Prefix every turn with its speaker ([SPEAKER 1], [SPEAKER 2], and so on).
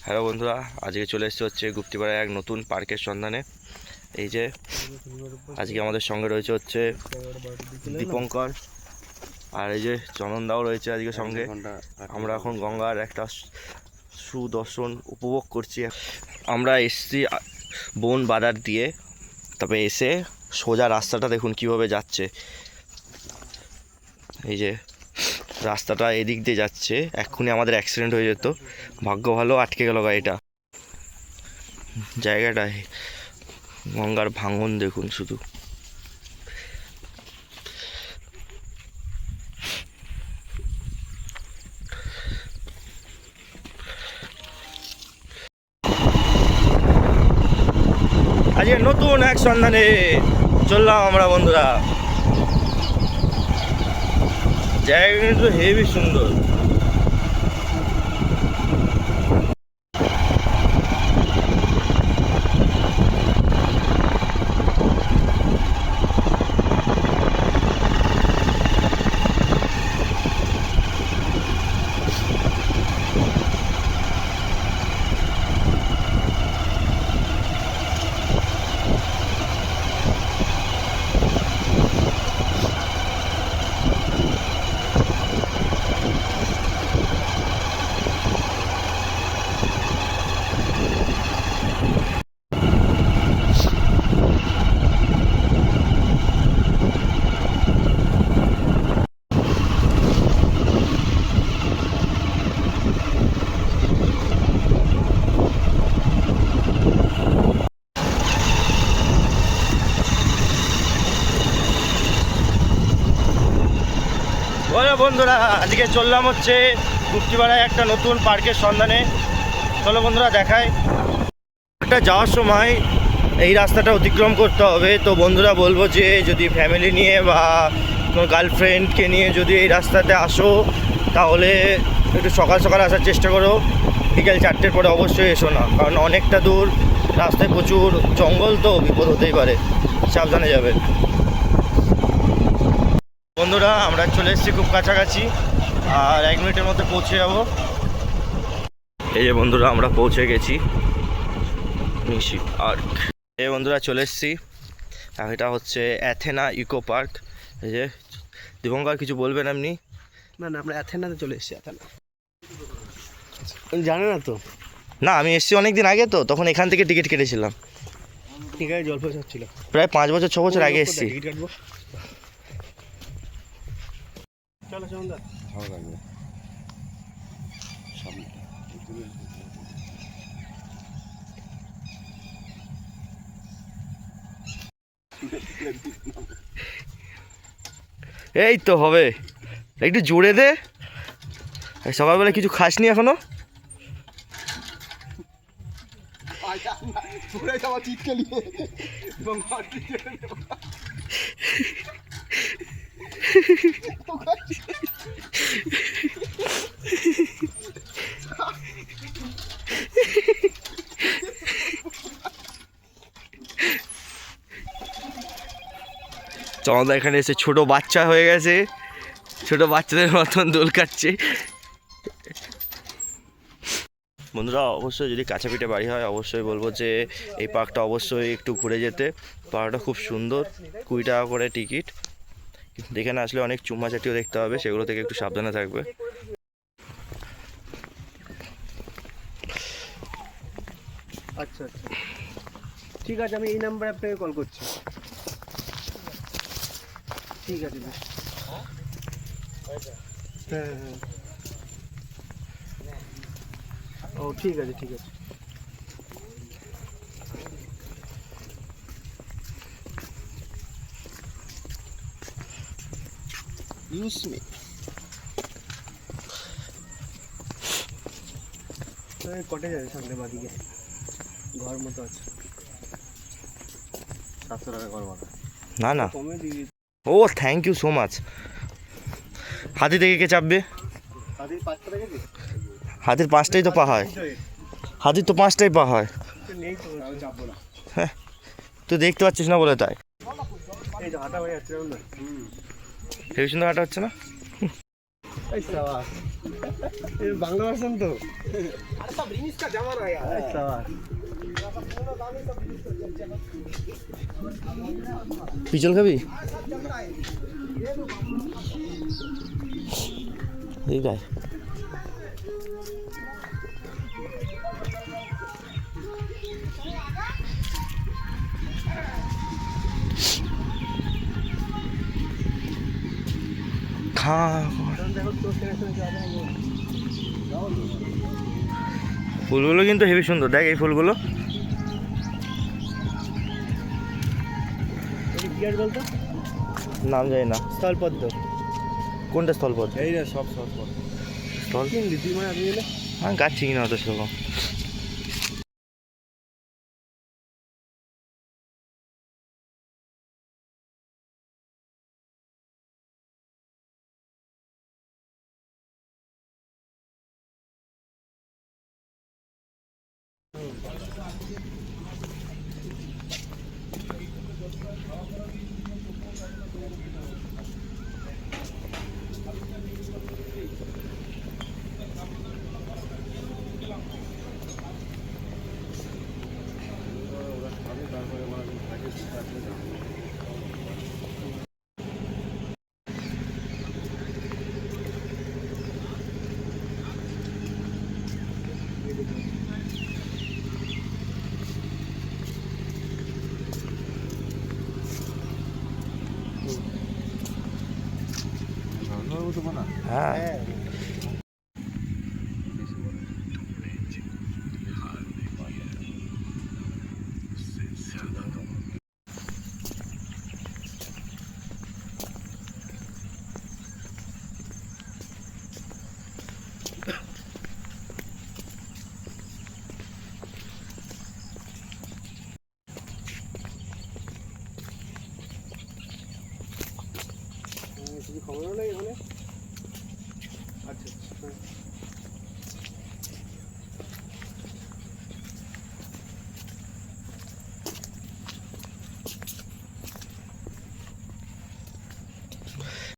[SPEAKER 1] Hello বন্ধুরা, আজকে চলে এসেছে হচ্ছে গুপ্তিপাড়ায় এক নতুন পার্কের সন্ধানে। এই যে আজকে আমাদের সঙ্গে রয়েছে হচ্ছে দীপঙ্কর, আর এই যে চন্দনদাও রয়েছে আজকে সঙ্গে। আমরা এখন গঙ্গার একটা সুদর্শন উপভোগ করছি। আমরা এসছি বন বাজার দিয়ে, তবে এসে সোজা রাস্তাটা দেখুন কিভাবে যাচ্ছে। এই যে রাস্তাটা এদিক দিয়ে যাচ্ছে, এক্ষুনি আমাদের অ্যাক্সিডেন্ট হয়ে যেত, ভাগ্য ভালো আটকে গেল গাড়িটা। জায়গাটা গঙ্গার ভাঙন দেখুন শুধু। আজকে নতুন এক সন্ধানে চললাম আমরা বন্ধুরা। জায়গা কিন্তু হেভি সুন্দর। বন্ধুরা আজকে চললাম হচ্ছে গুপ্তিপাড়ায় একটা নতুন পার্কের সন্ধানে। চলো বন্ধুরা দেখায়। একটা যাওয়ার সময় এই রাস্তাটা অতিক্রম করতে হবে। তো বন্ধুরা বলবো যে যদি ফ্যামিলি নিয়ে বা কোনো গার্লফ্রেন্ডকে নিয়ে যদি এই রাস্তাতে আসো, তাহলে একটু সকাল সকাল আসার চেষ্টা করো। বিকেল 4টের পরে অবশ্যই এসো না, কারণ অনেকটা দূর রাস্তায় প্রচুর জঙ্গল, তো বিপদ হতেই পারে, সাবধানে যাবে। বন্ধুরা আমরা চলে এসেছি খুব কাছাকাছি, আর 1 মিনিটের মধ্যে পৌঁছে যাব। এই যে বন্ধুরা আমরা পৌঁছে গেছি নিশি পার্ক। এই বন্ধুরা চলে এসেছি, এটা হচ্ছে অ্যাথেনা ইকো পার্ক। এই যে দীপঙ্কর কিছু বলবেন আপনি?
[SPEAKER 2] না আমরা অ্যাথেনাতে চলে এসেছি। অ্যাথেনা জানে না তো?
[SPEAKER 1] না, আমি এসেছি অনেক দিন আগে, তো তখন এখান থেকে টিকিট কেটেছিলাম।
[SPEAKER 2] ঠিক আছে, জল পয়সা ছিল
[SPEAKER 1] প্রায় 5 বছর 6 বছর আগে এসেছি।
[SPEAKER 2] চলো চন্দা, ভালো লাগবে।
[SPEAKER 1] এই তো হবে, একটু জোরে দে। সকালবেলা কিছু খাসনি এখনো? চন্দা এখানে এসে ছোট বাচ্চা হয়ে গেছে, ছোট বাচ্চাদের মতন দোল কাটছে। বন্ধুরা অবশ্যই যদি কাছাপিঠে বাড়ি হয়, অবশ্যই বলবো যে এই পার্কটা অবশ্যই একটু ঘুরে যেতে। পার্কটা খুব সুন্দর, 20 টাকা করে টিকিট। দেখে না আসলে অনেক চুম্মাচাটিও দেখতে হবে, সেগুলো থেকে একটু সাবধানে থাকবে।
[SPEAKER 2] আচ্ছা আচ্ছা ঠিক আছে, আমি এই নাম্বারে আপনাকে কল করছি। ঠিক আছে বেশ। হ্যাঁ হ্যাঁ, ও ঠিক আছে ঠিক আছে। Use me. কটে যাবে সামনে বাদিকে, ঘর মতো আছে। 700 টাকা ঘর ভাড়া।
[SPEAKER 1] না না,
[SPEAKER 2] কমে দিয়ে।
[SPEAKER 1] ও থ্যাংক ইউ সো মাচ। হাতি থেকে কে চাপবে?
[SPEAKER 2] হাতির 5টা টাকা কি?
[SPEAKER 1] হাতির 5টাই তো পা হয়, হাতির তো 5টাই পা হয়।
[SPEAKER 2] নেই তো, আমি চাপবো না।
[SPEAKER 1] হ্যাঁ, তুই দেখতে পাচ্ছিস না বলে তাই।
[SPEAKER 2] এই যে হাঁটা হয়ে যাচ্ছে না।
[SPEAKER 1] হেবি সুন্দর হাঁটা হচ্ছে না।
[SPEAKER 2] এই সাবাস। বাংলা ভার্সন তো।
[SPEAKER 3] अरे सब रिमिक्स का जमाना है यार।
[SPEAKER 1] পিচল খাবি এই গায় খা ফুলগুলো কিন্তু হেবি সুন্দর, দেখ এই ফুলগুলো।
[SPEAKER 2] কি গাছ বলতো?
[SPEAKER 1] নাম জানি না।
[SPEAKER 2] স্থলপদ্ম।
[SPEAKER 1] কোনটা স্থলপদ?
[SPEAKER 2] এই না সব স্থলপদ্ম।
[SPEAKER 1] স্থল
[SPEAKER 2] চিনলি তুই মানে আপনি
[SPEAKER 1] হ্যাঁ, গাছ চিনি না অত সেরকম। হ্যাঁ
[SPEAKER 2] খবরও নেই এখানে। আচ্ছা আচ্ছা।